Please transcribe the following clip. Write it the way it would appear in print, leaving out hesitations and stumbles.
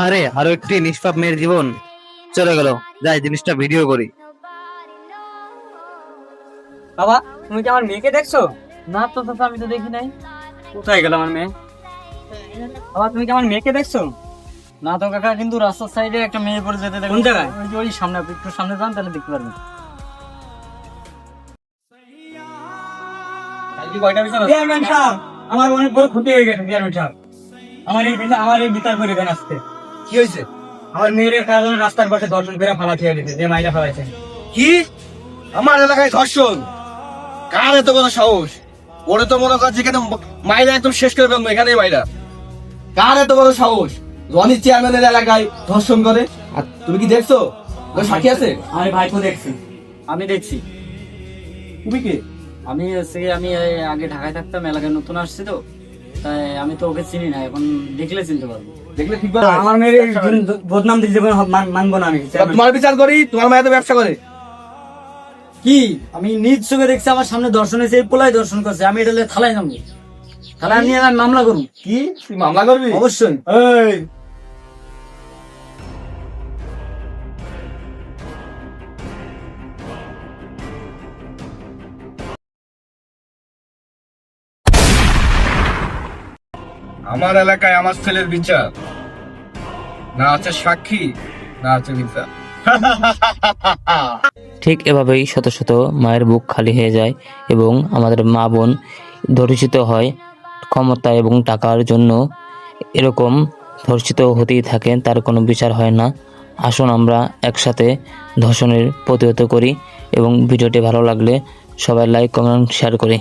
আরে আরো একটি নিষ্পাপ মেয়ের জীবন চলে গেল। যাই জিনিসটা ভিডিও করি। বাবা, তুমি কি আমার মেয়েকে দেখছো? না তো চাচা, আমি তো দেখি নাই। কোথায় গেল আমার মেয়ে? বাবা, তুমি কি আমার মেয়েকে দেখছো? না তো কাকা, কিন্তু রাস্তার সাইডে একটা মেয়ে পড়ে যেতে দেখো। কোন জায়গায়? ওই যে ওই সামনে, আপনি একটু সামনে যান তাহলে দেখতে পারবেন। চেয়ারম্যান সাহেব, আমার অনেক বড় ক্ষতি হয়ে গেছে। চেয়ারম্যান সাহেব, আমার এই বিচার করে দেন আজকে। কি হয়েছে? আমার মেয়ের কারণে রাস্তার পাশে দর্শন করে ফালা খেয়ে দিতে, যে মাইরা ফেলাইছে। কি আমার এলাকায় ধর্ষণ? কার এত বড় সাহস? ওরে তো মনে কর যেখানে মাইরা একদম শেষ করে ফেলবো, এখানেই মাইরা। কার এত বড় সাহস রনি চেয়ারম্যানের এলাকায় ধর্ষণ করে? আর তুমি কি দেখছো? ওর সাক্ষী আছে? আমি ভাইপো দেখছি। আমি দেখছি। তুমি কি? আমি আমি এই আগে ঢাকায় থাকতাম, এলাকায় নতুন আসছি তো, তাই আমি তো ওকে চিনি না, এখন দেখলে চিনতে পারবো। দেখলে ঠিক বলো। আমার মেয়ের এই বদনাম দিতে মানবো না আমি। তোমার বিচার করি, তোমার মায়ের তো ব্যবসা করে। কি আমি নিজ চোখে দেখছি, আমার সামনে দর্শন হয়েছে, এই পোলাই দর্শন করছে। আমি এটা থালায় নামবো, থালায় নিয়ে আমি মামলা করবো। কি তুই মামলা করবি? অবশ্যই। এই আমার এলাকায় আমার ছেলের বিচার, না আছে সাক্ষী, না আছে বিচার। ঠিক এভাবেই শত শত মায়ের বুক খালি হয়ে যায় এবং আমাদের মা বোন ধর্ষিত হয় ক্ষমতা এবং টাকার জন্য। এরকম ধর্ষিত হতেই থাকে, তার কোনো বিচার হয় না। আসুন আমরা একসাথে ধর্ষণের প্রতিহত করি এবং ভিডিওটি ভালো লাগলে সবাই লাইক কমেন্ট শেয়ার করি।